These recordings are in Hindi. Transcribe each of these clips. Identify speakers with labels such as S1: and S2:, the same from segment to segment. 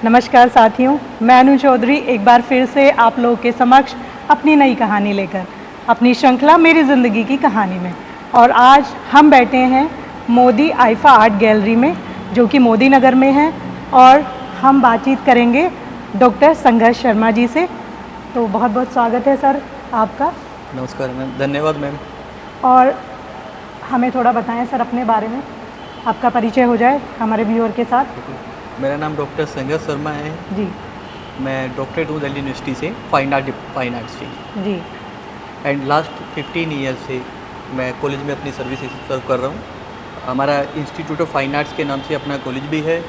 S1: नमस्कार साथियों, मैं अनु चौधरी एक बार फिर से आप लोगों के समक्ष अपनी नई कहानी लेकर अपनी श्रृंखला मेरी ज़िंदगी की कहानी में। और आज हम बैठे हैं मोदी आइफा आर्ट गैलरी में, जो कि मोदी नगर में है, और हम बातचीत करेंगे डॉक्टर संघर्ष शर्मा जी से। तो बहुत बहुत स्वागत है सर आपका।
S2: नमस्कार मैम, धन्यवाद मैम।
S1: और हमें थोड़ा बताएं सर अपने बारे में, आपका परिचय हो जाए हमारे व्यूअर के साथ।
S2: मेरा नाम डॉक्टर संघर्ष शर्मा है
S1: जी
S2: मैं डॉक्टरेट हूँ दिल्ली यूनिवर्सिटी से फाइन आर्ट्स से।
S1: जी
S2: एंड लास्ट 15 ईयर से मैं कॉलेज में अपनी सर्विस सर्व कर रहा हूँ। हमारा इंस्टीट्यूट ऑफ फाइन आर्ट्स के नाम से अपना कॉलेज भी है,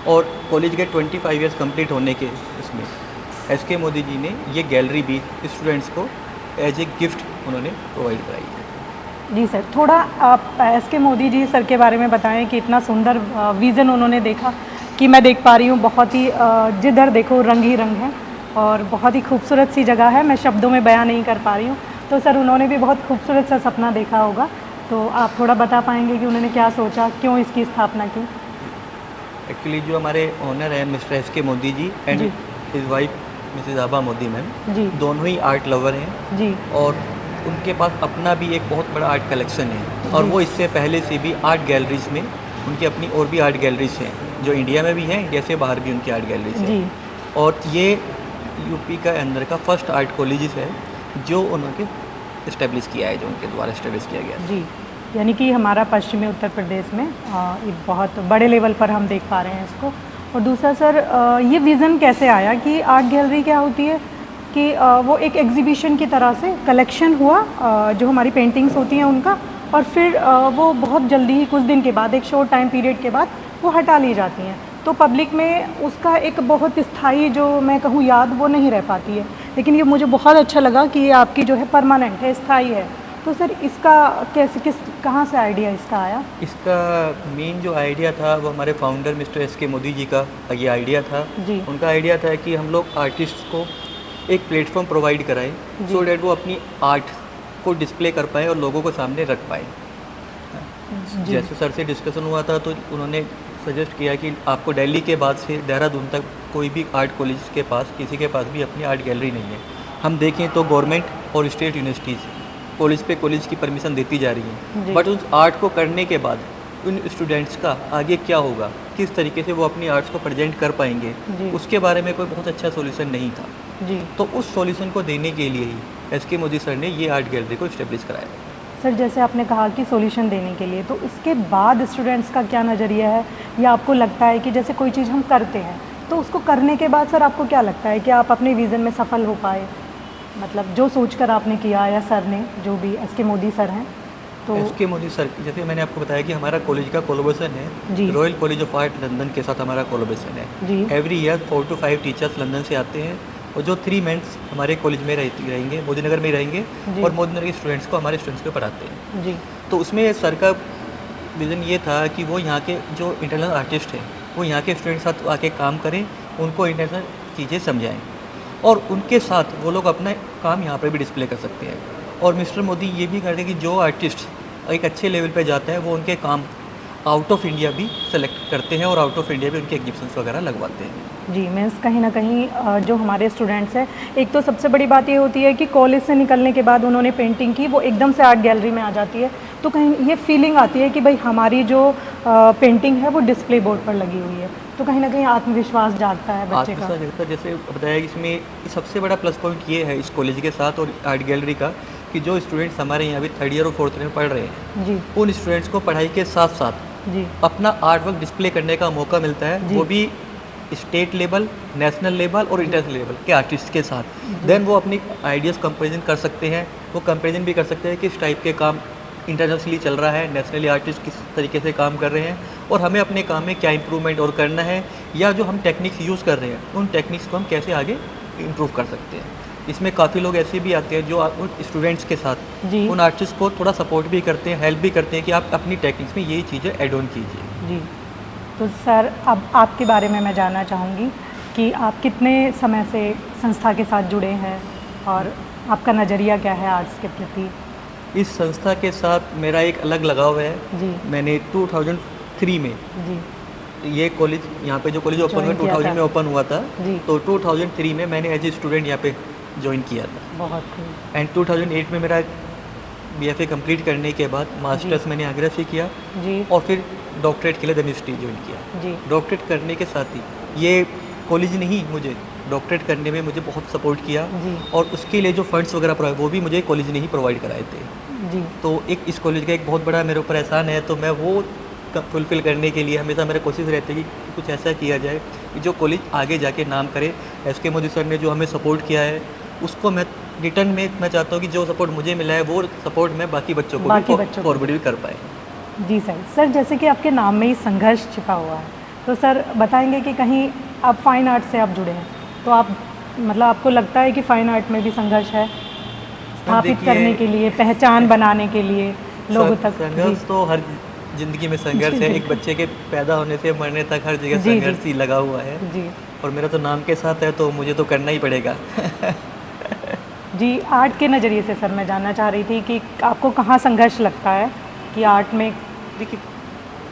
S2: और कॉलेज के 25 ईयर्स कंप्लीट होने के इसमें एसके मोदी जी ने ये गैलरी भी स्टूडेंट्स को एज ए गिफ्ट उन्होंने प्रोवाइड कराई है।
S1: जी सर, थोड़ा आप एसके मोदी जी सर के बारे में बताएं कि इतना सुंदर विज़न उन्होंने देखा कि मैं देख पा रही हूँ, बहुत ही जिधर देखो रंग ही रंग है और बहुत ही खूबसूरत सी जगह है, मैं शब्दों में बयां नहीं कर पा रही हूँ। तो सर उन्होंने भी बहुत खूबसूरत सा सपना देखा होगा, तो आप थोड़ा बता पाएंगे कि उन्होंने क्या सोचा, क्यों इसकी स्थापना की?
S2: एक्चुअली जो हमारे ऑनर हैं Mr S K Modi ji and
S1: जी
S2: his wife Mrs Abha Modi ma'am,
S1: जी
S2: दोनों ही आर्ट लवर हैं,
S1: जी
S2: और उनके पास अपना भी एक बहुत बड़ा आर्ट कलेक्शन है। और
S1: जी।
S2: वो इससे पहले से भी आर्ट गैलरीज में उनकी अपनी और भी आर्ट गैलरीज हैं, जो इंडिया में भी हैं, इंडिया से बाहर भी उनकी आर्ट गैलरीज हैं।
S1: जी
S2: और ये यूपी का अंदर का फर्स्ट आर्ट कॉलेज है जो उन्होंने इस्टेब्लिश किया है, जो उनके द्वारा इस्टेब्लिश किया गया है।
S1: जी, यानी कि हमारा पश्चिमी उत्तर प्रदेश में एक बहुत बड़े लेवल पर हम देख पा रहे हैं इसको। और दूसरा सर, ये विज़न कैसे आया कि आर्ट गैलरी क्या होती है कि वो एक एग्जीबिशन की तरह से कलेक्शन हुआ, जो हमारी पेंटिंग्स होती हैं उनका, और फिर वो बहुत जल्दी ही कुछ दिन के बाद, एक शॉर्ट टाइम पीरियड के बाद वो हटा ली जाती हैं, तो पब्लिक में उसका एक बहुत स्थायी, जो मैं कहूँ, याद वो नहीं रह पाती है। लेकिन ये मुझे बहुत अच्छा लगा कि ये आपकी जो है परमानेंट है, स्थायी है। तो सर इसका कैसे कहाँ से आइडिया इसका आया?
S2: इसका मेन जो आइडिया था वो हमारे फाउंडर मिस्टर एसके मोदी जी का ये आइडिया था।
S1: जी
S2: उनका आइडिया था कि हम लोग आर्टिस्ट को एक प्लेटफॉर्म प्रोवाइड कराएं, सो डैट वो अपनी आर्ट को डिस्प्ले कर पाएँ और लोगों को सामने रख पाएँ।
S1: जी
S2: जैसे सर से डिस्कशन हुआ था तो उन्होंने सजेस्ट किया कि आपको दिल्ली के बाद से देहरादून तक कोई भी आर्ट कॉलेज के पास, किसी के पास भी अपनी आर्ट गैलरी नहीं है। हम देखें तो गवर्नमेंट और स्टेट यूनिवर्सिटीज़ कॉलेज पे कॉलेज की परमिशन देती जा रही
S1: जी।
S2: हैं, बट उस आर्ट को करने के बाद उन स्टूडेंट्स का आगे क्या होगा, किस तरीके से वो अपनी आर्ट्स को प्रेजेंट कर पाएंगे,
S1: जी
S2: उसके बारे में कोई बहुत अच्छा सॉल्यूशन नहीं था।
S1: जी।
S2: तो उस सॉल्यूशन को देने के लिए ही एसके मोदी सर ने ये आर्ट गैलरी को इस्टेब्लिश कराया।
S1: सर जैसे आपने कहा कि सॉल्यूशन देने के लिए, तो इसके बाद स्टूडेंट्स का क्या नज़रिया है, या आपको लगता है कि जैसे कोई चीज़ हम करते हैं तो उसको करने के बाद सर आपको क्या लगता है कि आप अपने विज़न में सफल हो पाए, मतलब जो सोचकर आपने किया, या सर ने, जो भी एसके मोदी सर हैं? तो
S2: एसके मोदी सर, जैसे मैंने आपको बताया कि हमारा कॉलेज का कोलैबोरेशन है
S1: जी
S2: royal college of art London के साथ, हमारा कोलैबोरेशन है।
S1: जी
S2: every year 4 to 5 teachers London से आते हैं, और जो 3 मंथ्स हमारे कॉलेज में रहेंगे, मोदी नगर में ही रहेंगे,
S1: जी
S2: और मोदी नगर के स्टूडेंट्स को, हमारे स्टूडेंट्स को पढ़ाते हैं।
S1: जी
S2: तो उसमें सर का विज़न ये था कि वो यहाँ के जो इंटरनेशनल आर्टिस्ट हैं वो यहाँ के स्टूडेंट्स के साथ आके काम करें, उनको इंटरनेशनल चीज़ें समझाएं, और उनके साथ वो लोग अपना काम यहाँ पर भी डिस्प्ले कर सकते हैं। और मिस्टर मोदी ये भी करते हैं कि जो आर्टिस्ट एक अच्छे लेवल पे जाते हैं वो उनके काम आउट ऑफ इंडिया भी सेलेक्ट करते हैं, और आउट ऑफ इंडिया भी उनके एग्जिबिशंस वगैरह लगवाते हैं।
S1: जी। मीन्स कहीं ना कहीं जो हमारे स्टूडेंट्स हैं, एक तो सबसे बड़ी बात ये होती है कि कॉलेज से निकलने के बाद उन्होंने पेंटिंग की, वो एकदम से आर्ट गैलरी में आ जाती है, तो कहीं ये फीलिंग आती है कि भाई हमारी जो पेंटिंग है वो डिस्प्ले बोर्ड पर लगी हुई है, तो कहीं ना कहीं आत्मविश्वास जागता है बच्चे का।
S2: आत्मविश्वास जगता, जैसे बताया कि इसमें सबसे बड़ा प्लस पॉइंट ये है इस कॉलेज के साथ और आर्ट गैलरी का, कि जो स्टूडेंट्स हमारे यहाँ भी 3rd ईयर और 4th ईयर में पढ़ रहे हैं,
S1: जी
S2: उन स्टूडेंट्स को पढ़ाई के साथ साथ
S1: जी
S2: अपना आर्ट वर्क डिस्प्ले करने का मौका मिलता है,
S1: जी।
S2: वो भी स्टेट लेवल, नेशनल लेवल और इंटरनेशनल लेवल के आर्टिस्ट के साथ। देन वो अपनी आइडियाज़ कंपेरिजन कर सकते हैं, वो कंपेरिजन भी कर सकते हैं कि इस टाइप के काम इंटरनेशनली चल रहा है, नेशनली आर्टिस्ट किस तरीके से काम कर रहे हैं, और हमें अपने काम में क्या इंप्रूवमेंट और करना है, या जो हम टेक्निक्स यूज़ कर रहे हैं उन टेक्निक्स को हम कैसे आगे इम्प्रूव कर सकते हैं। इसमें काफ़ी लोग ऐसे भी आते हैं जो उन स्टूडेंट्स के साथ
S1: जी
S2: उन आर्टिस्ट को थोड़ा सपोर्ट भी करते हैं, हेल्प भी करते हैं कि आप अपनी टेक्निक्स में यही चीज़ें ऐड ऑन कीजिए।
S1: जी। तो सर अब आपके बारे में मैं जानना चाहूँगी कि आप कितने समय से संस्था के साथ जुड़े हैं, और आपका नज़रिया क्या है आर्ट्स के प्रति?
S2: इस संस्था के साथ मेरा एक अलग लगाव है।
S1: जी
S2: मैंने 2003 में
S1: जी
S2: ये कॉलेज यहाँ पे जो कॉलेज ओपन हुआ
S1: Join किया
S2: 2000
S1: था।
S2: में ओपन हुआ था,
S1: जी।
S2: तो 2003 में मैंने एज ए स्टूडेंट यहाँ पे ज्वाइन किया था।
S1: बहुत खूब।
S2: एंड 2008 में मेरा BFA कंप्लीट करने के बाद मास्टर्स मैंने आगरा से किया
S1: जी
S2: और फिर डॉक्टरेट के लिए द यूनिवर्सिटी ज्वाइन किया।
S1: जी
S2: डॉक्टरेट करने के साथ ही ये कॉलेज ने ही मुझे डॉक्टरेट करने में मुझे बहुत सपोर्ट किया
S1: जी
S2: और उसके लिए जो फंड्स वगैरह प्रोवाइड वो भी मुझे कॉलेज ने ही प्रोवाइड कराए थे।
S1: जी
S2: तो एक इस कॉलेज का एक बहुत बड़ा मेरे ऊपर एहसान है, तो मैं वो फुलफ़िल करने के लिए हमेशा मेरा कोशिश रहती है कि कुछ ऐसा किया जाए कि जो कॉलेज आगे जाके नाम करे। SK मोदी सर ने जो हमें सपोर्ट किया है उसको मैं रिटर्न में मैं चाहता हूँ कि जो सपोर्ट मुझे मिला है वो सपोर्ट मैं बाकी बच्चों को
S1: बाकी
S2: भी
S1: बच्चों को।
S2: फॉरवर्ड भी कर पाए।
S1: जी सर जैसे कि आपके नाम में ही संघर्ष छिपा हुआ है, तो सर बताएंगे कि कहीं आप फाइन आर्ट से आप जुड़े हैं, तो आप मतलब आपको लगता है कि फाइन आर्ट में भी संघर्ष है स्थापित
S2: देखिए,
S1: करने के लिए, पहचान बनाने के लिए लोगों तक?
S2: संघर्ष
S1: जी
S2: तो हर ज़िंदगी में संघर्ष है। एक बच्चे के पैदा होने से मरने तक हर जगह
S1: जी, जी।
S2: संघर्ष ही लगा हुआ है
S1: जी
S2: और मेरा तो नाम के साथ है तो मुझे तो करना ही पड़ेगा।
S1: जी आर्ट के नज़रिए से सर मैं जानना चाह रही थी कि आपको कहाँ संघर्ष लगता है कि आर्ट में?
S2: देखिए,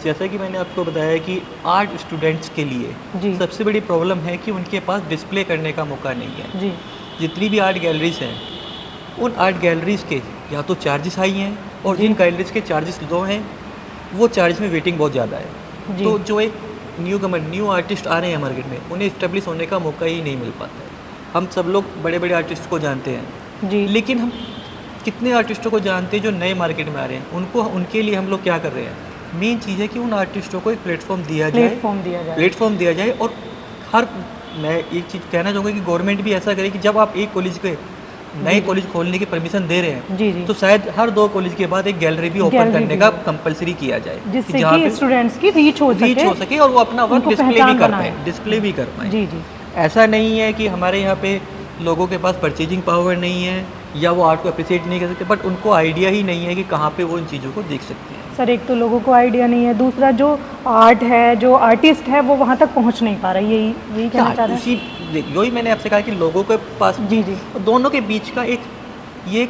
S2: जैसा कि मैंने आपको बताया कि आर्ट स्टूडेंट्स के लिए
S1: जी
S2: सबसे बड़ी प्रॉब्लम है कि उनके पास डिस्प्ले करने का मौका नहीं है।
S1: जी
S2: जितनी भी आर्ट गैलरीज हैं उन आर्ट गैलरीज के या तो चार्जेस हाई हैं और
S1: जी।
S2: जिन गैलरीज के चार्जेस लो हैं वो चार्ज में वेटिंग बहुत ज़्यादा है।
S1: जी
S2: तो जो एक न्यू आर्टिस्ट आ रहे हैं मार्केट में उन्हें इस्टेब्लिश होने का मौका ही नहीं मिल पाता है। हम सब लोग बड़े बड़े आर्टिस्ट को जानते हैं,
S1: जी
S2: लेकिन हम कितने आर्टिस्टों को जानते हैं जो नए मार्केट में आ रहे हैं? उनके लिए हम लोग क्या कर रहे हैं? मेन चीज़ है कि उन आर्टिस्टों को एक प्लेटफॉर्म दिया जाए,
S1: प्लेटफॉर्म दिया जाए।
S2: और हर मैं एक चीज़ कहना चाहूँगा कि गवर्नमेंट भी ऐसा करे कि जब आप एक कॉलेज के नए कॉलेज खोलने की परमिशन दे रहे हैं
S1: जी जी
S2: तो शायद हर 2 कॉलेज के बाद एक गैलरी भी ओपन
S1: गैलरी
S2: करने
S1: भी
S2: का
S1: हो।
S2: कंपलसरी किया जाए
S1: जिससे
S2: जहाँ
S1: कि
S2: पे
S1: स्टूडेंट्स की रीच हो
S2: सके और वो अपना वर्क
S1: उनको
S2: डिस्प्ले भी
S1: पहचान
S2: कर
S1: बनाए।
S2: पाए, डिस्प्ले भी कर पाए।
S1: जी जी
S2: ऐसा नहीं है कि हमारे यहाँ पे लोगों के पास परचेजिंग पावर नहीं है या वो आर्ट को अप्रिशिएट नहीं कर सकते, बट उनको आइडिया ही नहीं है कि कहाँ पे वो इन चीज़ों को देख सकते हैं।
S1: सर एक तो लोगों को आइडिया नहीं है, दूसरा जो आर्ट है, जो आर्टिस्ट है वो वहाँ तक पहुँच नहीं पा रहा। यही कहना चाह रहे हैं?
S2: यही मैंने आपसे कहा कि लोगों के पास
S1: जी जी
S2: दोनों के बीच का एक ये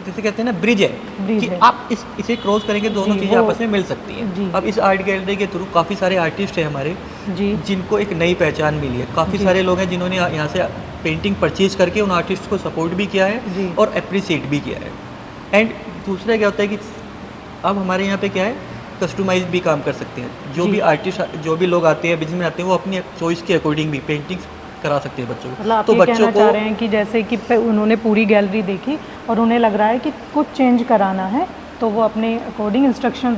S2: जैसे कहते हैं ना ब्रिज है कि
S1: है।
S2: आप इसे क्रॉस करेंगे दोनों
S1: जी,
S2: चीज़ें
S1: वो-
S2: आपस में मिल सकती
S1: जी।
S2: हैं। अब इस आर्ट गैलरी के थ्रू काफ़ी सारे आर्टिस्ट हैं हमारे
S1: जी
S2: जिनको एक नई पहचान मिली है। काफ़ी
S1: जी।
S2: सारे लोग हैं जिन्होंने यहाँ से पेंटिंग परचेज करके उन आर्टिस्ट को सपोर्ट भी किया
S1: जी।
S2: है और अप्रिसिएट भी किया है। एंड दूसरा क्या होता है कि अब हमारे यहाँ पे क्या है, कस्टमाइज भी काम कर सकते हैं। जो
S1: जी।
S2: भी आर्टिस्ट जो भी लोग आते हैं बिजनेस में आते हैं वो अपनी चॉइस के अकॉर्डिंग भी पेंटिंग्स करा सकते हैं बच्चों को।
S1: मतलब आप
S2: तो
S1: ये
S2: बच्चों
S1: कहना
S2: को
S1: चाह रहे हैं कि जैसे कि उन्होंने पूरी गैलरी देखी और उन्हें लग रहा है कि कुछ चेंज कराना है तो वो अपने अकॉर्डिंग इंस्ट्रक्शन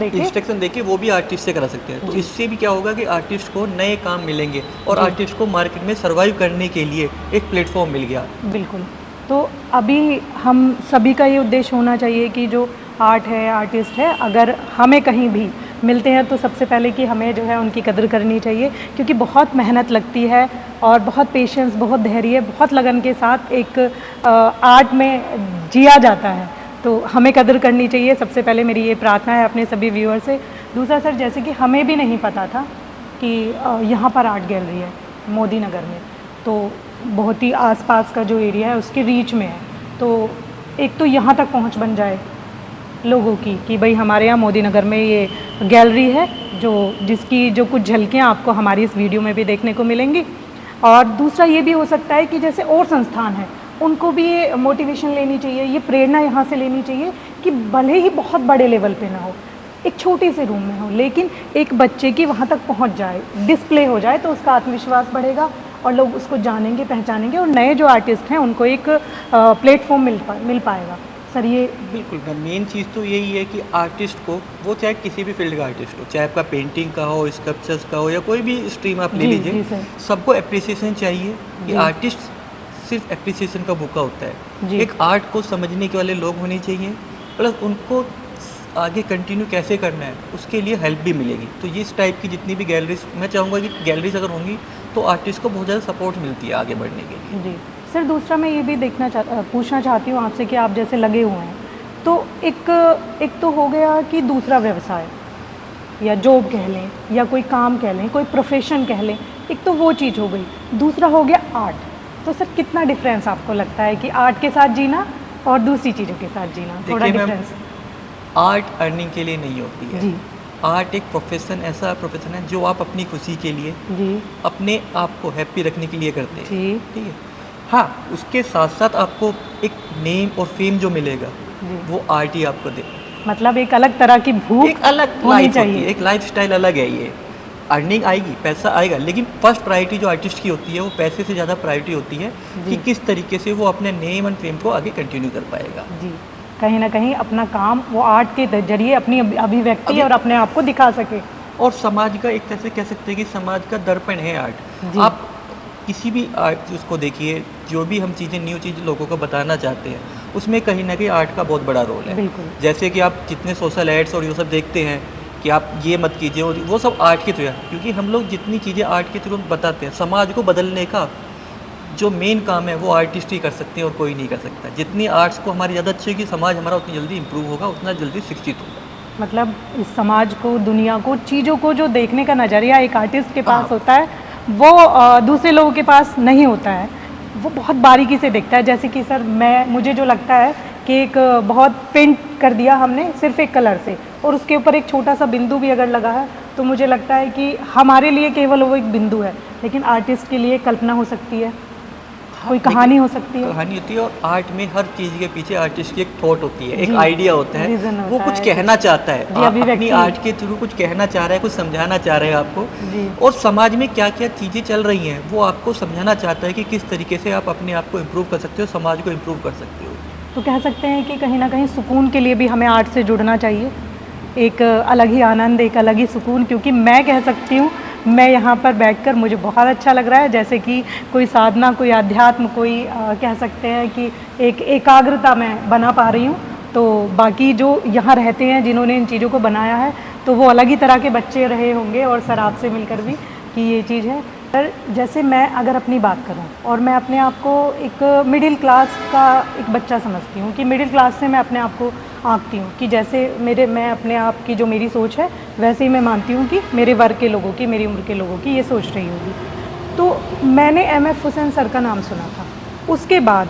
S1: देके
S2: वो भी आर्टिस्ट से करा सकते हैं। तो
S1: जी।
S2: इससे भी क्या होगा कि आर्टिस्ट को नए काम मिलेंगे और
S1: जी।
S2: आर्टिस्ट को मार्केट में सर्वाइव करने के लिए एक प्लेटफॉर्म मिल गया।
S1: बिल्कुल। तो अभी हम सभी का ये उद्देश्य होना चाहिए कि जो आर्ट है, आर्टिस्ट है, अगर हमें कहीं भी मिलते हैं तो सबसे पहले कि हमें जो है उनकी कदर करनी चाहिए, क्योंकि बहुत मेहनत लगती है और बहुत पेशेंस, बहुत धैर्य, बहुत लगन के साथ एक आर्ट में जिया जाता है। तो हमें कदर करनी चाहिए। सबसे पहले मेरी ये प्रार्थना है अपने सभी व्यूअर से। दूसरा सर, जैसे कि हमें भी नहीं पता था कि यहाँ पर आर्ट गैलरी है मोदी नगर में, तो बहुत ही आसपास का जो एरिया है उसके रीच में है। तो एक तो यहाँ तक पहुँच बन जाए लोगों की कि भाई हमारे यहाँ मोदी नगर में ये गैलरी है जिसकी जो कुछ झलकियाँ आपको हमारी इस वीडियो में भी देखने को मिलेंगी। और दूसरा ये भी हो सकता है कि जैसे और संस्थान हैं उनको भी ये मोटिवेशन लेनी चाहिए, ये प्रेरणा यहाँ से लेनी चाहिए कि भले ही बहुत बड़े लेवल पे ना हो, एक छोटे से रूम में हो, लेकिन एक बच्चे की वहाँ तक पहुँच जाए, डिस्प्ले हो जाए, तो उसका आत्मविश्वास बढ़ेगा और लोग उसको जानेंगे, पहचानेंगे और नए जो आर्टिस्ट हैं उनको एक प्लेटफॉर्म मिल पाएगा। सर ये
S2: बिल्कुल, मेन चीज़ तो यही है कि आर्टिस्ट को, वो चाहे किसी भी फील्ड का आर्टिस्ट हो, चाहे आपका पेंटिंग का हो, स्कल्पचर्स का हो या कोई भी स्ट्रीम आप ले
S1: जी,
S2: लीजिए,
S1: जी सर।
S2: सबको अप्रिसिएशन चाहिए कि
S1: जी।
S2: आर्टिस्ट सिर्फ अप्रिसिएशन का भूखा होता है।
S1: जी।
S2: एक आर्ट को समझने के वाले लोग होने चाहिए, प्लस उनको आगे कंटिन्यू कैसे करना है उसके लिए हेल्प भी मिलेगी। तो ये इस टाइप की जितनी भी गैलरीज, मैं चाहूँगा कि गैलरीज अगर होंगी तो आर्टिस्ट को बहुत ज़्यादा सपोर्ट मिलती है आगे बढ़ने के लिए।
S1: जी सर, दूसरा मैं ये भी पूछना चाहती हूँ आपसे कि आप जैसे लगे हुए हैं, तो एक तो हो गया कि दूसरा व्यवसाय या जॉब कह लें या कोई काम कह लें, कोई प्रोफेशन कह लें, एक तो वो चीज़ हो गई। दूसरा हो गया आर्ट। तो सर कितना डिफरेंस आपको लगता है कि आर्ट के साथ जीना और दूसरी चीज़ों के साथ जीना, थोड़ा
S2: देखिए मैम,
S1: डिफरेंस?
S2: आर्ट अर्निंग के लिए नहीं होती है।
S1: जी।
S2: आर्ट एक प्रोफेशन, ऐसा प्रोफेशन है जो आप अपनी खुशी के लिए,
S1: जी
S2: अपने आप को हैप्पी रखने के लिए करते हैं।
S1: जी
S2: ठीक है। हाँ, उसके साथ साथ आपको एक नेम और फेम जो मिलेगा
S1: जी,
S2: वो आर्ट ही आपको दे।
S1: मतलब एक अलग तरह की भूख
S2: एक अलग
S1: होनी
S2: लाइफ होती है,
S1: चाहिए।
S2: एक लाइफ स्टाइल अलग है ये। अर्निंग आएगी, पैसा आएगा, लेकिन फर्स्ट प्रायोरिटी जो आर्टिस्ट की होती है वो पैसे से ज़्यादा प्रायोरिटी होती है कि
S1: जी
S2: किस तरीके से वो अपने नेम एंड फेम को आगे कंटिन्यू कर पाएगा।
S1: जी, कहीं ना कहीं अपना काम वो आर्ट के जरिए अपनी अभिव्यक्ति
S2: अभी
S1: और अपने आप को दिखा सके।
S2: और समाज का एक तरह से कह सकते हैं कि समाज का दर्पण है आर्ट।
S1: जी
S2: आप किसी भी आर्ट उसको देखिए, जो भी हम चीज़ें न्यू चीज़ लोगों को बताना चाहते हैं उसमें कहीं ना कहीं आर्ट का बहुत बड़ा रोल है।
S1: बिल्कुल।
S2: जैसे कि आप जितने सोशल एड्स और ये सब देखते हैं कि आप ये मत कीजिए, और वो सब आर्ट के थ्रू है, क्योंकि हम लोग जितनी चीज़ें आर्ट के थ्रू बताते हैं, समाज को बदलने का जो मेन काम है वो आर्टिस्ट ही कर सकते हैं और कोई नहीं कर सकता। जितनी आर्ट्स को हमारी ज़्यादा अच्छी होगी, समाज हमारा उतनी जल्दी इंप्रूव होगा, उतना जल्दी शिक्षित होगा।
S1: मतलब इस समाज को, दुनिया को, चीज़ों को जो देखने का नज़रिया एक आर्टिस्ट के पास
S2: हाँ।
S1: होता है वो दूसरे लोगों के पास नहीं होता है। वो बहुत बारीकी से देखता है। जैसे कि सर मुझे जो लगता है कि एक बहुत पेंट कर दिया हमने सिर्फ एक कलर से, और उसके ऊपर एक छोटा सा बिंदु भी अगर लगा है तो मुझे लगता है कि हमारे लिए केवल वो एक बिंदु है, लेकिन आर्टिस्ट के लिए कल्पना हो सकती है, कोई कहानी हो सकती है।
S2: कहानी होती है, और आर्ट में हर चीज़ के पीछे आर्टिस्ट की एक थॉट होती है, एक
S1: जी,
S2: आइडिया होता है,
S1: vision
S2: वो
S1: होता
S2: कुछ
S1: है,
S2: कहना चाहता है,
S1: जी,
S2: अपनी
S1: अभिव्यक्ति।
S2: आर्ट के थ्रू कुछ कहना चाह रहा है, कुछ समझाना चाह रहे हैं आपको।
S1: जी
S2: और समाज में क्या क्या चीज़ें चल रही हैं वो आपको समझाना चाहता है कि किस तरीके से आप अपने आप को इम्प्रूव कर सकते हो, समाज को इम्प्रूव कर सकते हो।
S1: तो कह सकते हैं कि कहीं ना कहीं सुकून के लिए भी हमें आर्ट से जुड़ना चाहिए। एक अलग ही आनंद, एक अलग ही सुकून, क्योंकि मैं कह सकती हूँ मैं यहाँ पर बैठकर मुझे बहुत अच्छा लग रहा है, जैसे कि कोई साधना, कोई आध्यात्म, कोई कह सकते हैं कि एक एकाग्रता मैं बना पा रही हूँ। तो बाकी जो यहाँ रहते हैं जिन्होंने इन चीज़ों को बनाया है तो वो अलग ही तरह के बच्चे रहे होंगे, और सर आपसे मिलकर भी कि ये चीज़ है। सर जैसे मैं अगर अपनी बात करूं, और मैं अपने आप को एक मिडिल क्लास का एक बच्चा समझती हूं, कि मिडिल क्लास से मैं अपने आप को आंकती हूं कि जैसे मैं अपने आप की जो मेरी सोच है वैसे ही मैं मानती हूं कि मेरे वर्ग के लोगों की, मेरी उम्र के लोगों की ये सोच रही होगी। तो मैंने एम.एफ. हुसैन सर का नाम सुना था, उसके बाद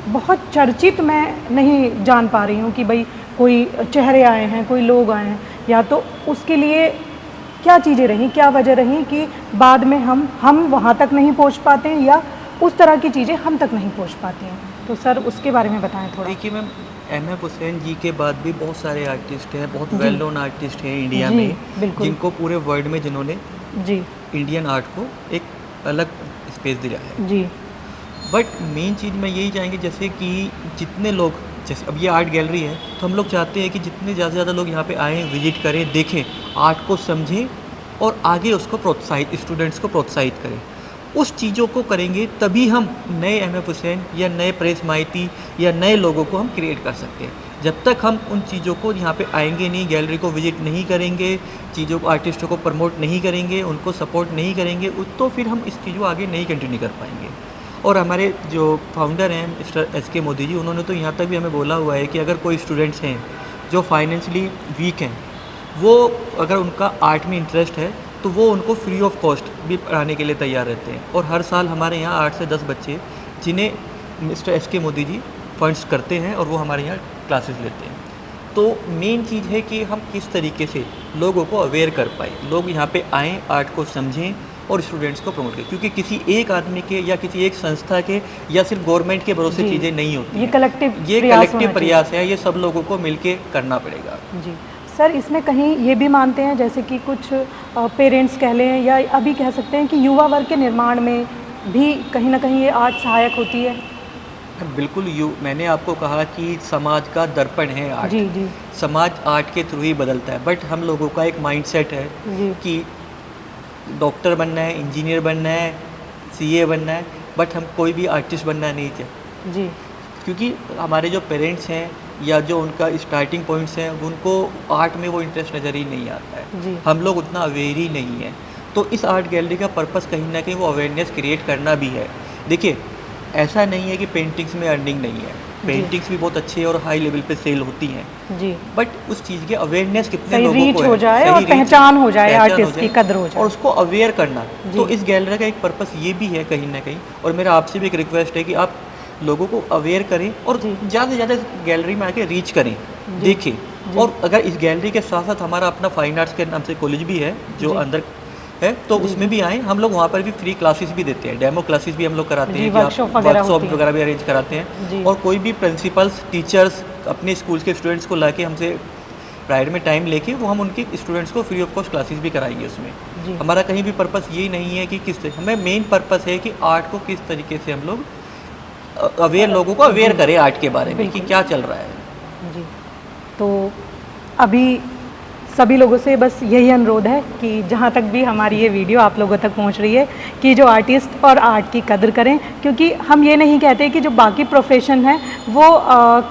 S1: बहुत चर्चित मैं नहीं जान पा रही हूँ कि भाई कोई चेहरे आए हैं, कोई लोग आए हैं, या तो उसके लिए क्या चीज़ें रहीं, क्या वजह रही कि बाद में हम वहाँ तक नहीं पहुँच पाते हैं, या उस तरह की चीज़ें हम तक नहीं पहुँच पाती हैं। तो सर उसके बारे में बताएं थोड़ा।
S2: देखिए मैम, एम.एफ. हुसैन जी के बाद भी बहुत सारे आर्टिस्ट हैं, बहुत
S1: जी।
S2: वेल नोन आर्टिस्ट हैं इंडिया
S1: जी,
S2: में,
S1: बिल्कुल।
S2: जिनको पूरे वर्ल्ड में जिन्होंने
S1: जी
S2: इंडियन आर्ट को एक अलग स्पेस दिया है।
S1: जी
S2: बट मेन चीज़ मैं यही चाहेंगे, जैसे कि जितने लोग, जैसे अब ये आर्ट गैलरी है तो हम लोग चाहते हैं कि जितने ज़्यादा से ज़्यादा लोग यहाँ पे आएँ, विजिट करें, देखें, आर्ट को समझें और आगे उसको प्रोत्साहित, स्टूडेंट्स को प्रोत्साहित करें। उस चीज़ों को करेंगे तभी हम नए एम.एफ. हुसैन या नए प्रेस माइती या नए लोगों को हम क्रिएट कर सकते हैं। जब तक हम उन चीज़ों को यहाँ पे आएंगे नहीं, गैलरी को विजिट नहीं करेंगे, चीज़ों को, आर्टिस्टों को प्रमोट नहीं करेंगे, उनको सपोर्ट नहीं करेंगे, तो फिर हम इस चीज़ को आगे नहीं कंटिन्यू कर पाएंगे। और हमारे जो फाउंडर हैं मिस्टर एस.के. मोदी जी, उन्होंने तो यहाँ तक भी हमें बोला हुआ है कि अगर कोई स्टूडेंट्स हैं जो फाइनेंशियली वीक हैं, वो अगर उनका आर्ट में इंटरेस्ट है तो वो उनको फ्री ऑफ कॉस्ट भी पढ़ाने के लिए तैयार रहते हैं। और हर साल हमारे यहाँ 8 से 10 बच्चे जिन्हें mister SK. Modi ji funds करते हैं और वो हमारे यहाँ क्लासेस लेते हैं। तो मेन चीज़ है कि हम किस तरीके से लोगों को अवेयर कर पाए, लोग यहाँ पे आएँ, आर्ट को समझें और स्टूडेंट्स को प्रमोट करें, क्योंकि किसी एक आदमी के या किसी एक संस्था के या सिर्फ गवर्नमेंट के भरोसे
S1: जी।
S2: चीज़ें नहीं होती
S1: ये
S2: हैं।
S1: कलेक्टिव
S2: ये
S1: प्रयास होना
S2: कलेक्टिव
S1: चाहिए।
S2: प्रयास है, ये सब लोगों को मिलके करना पड़ेगा।
S1: जी सर, इसमें कहीं ये भी मानते हैं जैसे कि कुछ पेरेंट्स कह लें, या अभी कह सकते हैं कि युवा वर्ग के निर्माण में भी कहीं ना कहीं ये आर्ट सहायक होती है।
S2: बिल्कुल, मैंने आपको कहा कि समाज का दर्पण है आर्ट।
S1: जी जी
S2: समाज आर्ट के थ्रू ही बदलता है, बट हम लोगों का एक माइंडसेट है
S1: जी
S2: कि डॉक्टर बनना है, इंजीनियर बनना है, सीए बनना है, बट हम कोई भी आर्टिस्ट बनना नहीं चाहते,
S1: जी
S2: क्योंकि हमारे जो पेरेंट्स हैं या जो उनका स्टार्टिंग पॉइंट्स हैं, उनको आर्ट में वो इंटरेस्ट नज़र ही नहीं आता है।
S1: जी
S2: हम लोग उतना अवेयर ही नहीं है। तो इस आर्ट गैलरी का पर्पस कहीं ना कहीं वो अवेयरनेस क्रिएट करना भी है। देखिए, ऐसा नहीं है कि पेंटिंग्स में अर्निंग नहीं है, पेंटिंग्स भी बहुत अच्छी और हाई लेवल पे सेल होती हैं,
S1: जी
S2: बट उस चीज़ के अवेयरनेस कितने
S1: सही
S2: लोगों
S1: रीच
S2: को
S1: हो
S2: है,
S1: जाए
S2: सही
S1: और
S2: रीच,
S1: पहचान हो जाए,
S2: पहचान
S1: आर्टिस्ट की कद्र हो जाए।
S2: और उसको अवेयर करना।
S1: जी।
S2: तो इस गैलरी का एक पर्पस ये भी है कहीं ना कहीं, और मेरा आपसे भी एक रिक्वेस्ट है कि आप लोगों को अवेयर करें और
S1: जी।
S2: ज़्यादा से ज़्यादा गैलरी में आके रीच करें,
S1: जी।
S2: देखें और अगर इस गैलरी के साथ साथ हमारा अपना फाइन आर्ट्स के नाम से कॉलेज भी है जो अंदर है, तो उसमें भी आए, हम लोग वहाँ पर भी फ्री क्लासेस भी देते हैं, डेमो क्लासेस भी हम लोग कराते हैं,
S1: वर्कशॉप
S2: वगैरह भी अरेंज कराते हैं। और कोई भी प्रिंसिपल्स टीचर्स अपने स्कूल के स्टूडेंट्स को लाके हमसे प्राइड में टाइम लेके वो हम उनके स्टूडेंट्स को फ्री ऑफ कॉस्ट क्लासेस भी कराएंगे उसमें। हमारा कहीं भी पर्पस यही नहीं है कि हमें मेन पर्पस है कि आर्ट को किस तरीके से हम लोग अवेयर, लोगों को अवेयर करें आर्ट के बारे में कि क्या चल रहा है।
S1: जी, तो अभी सभी लोगों से बस यही अनुरोध है कि जहाँ तक भी हमारी ये वीडियो आप लोगों तक पहुँच रही है कि जो आर्टिस्ट और आर्ट की कदर करें, क्योंकि हम ये नहीं कहते कि जो बाकी प्रोफेशन है वो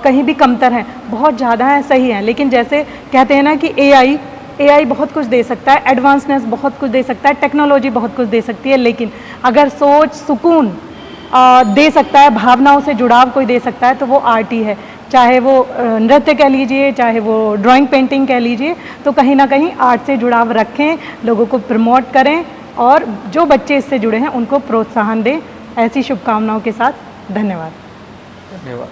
S1: कहीं भी कमतर हैं, बहुत ज़्यादा हैं, सही हैं, लेकिन जैसे कहते हैं ना कि एआई बहुत कुछ दे सकता है, एडवांसनेस बहुत कुछ दे सकता है, टेक्नोलॉजी बहुत कुछ दे सकती है, लेकिन अगर सोच सुकून दे सकता है, भावनाओं से जुड़ाव कोई दे सकता है, तो वो आर्ट ही है। चाहे वो नृत्य कह लीजिए, चाहे वो ड्राइंग पेंटिंग कह लीजिए, तो कहीं ना कहीं आर्ट से जुड़ाव रखें, लोगों को प्रमोट करें और जो बच्चे इससे जुड़े हैं उनको प्रोत्साहन दें। ऐसी शुभकामनाओं के साथ धन्यवाद।
S2: धन्यवाद।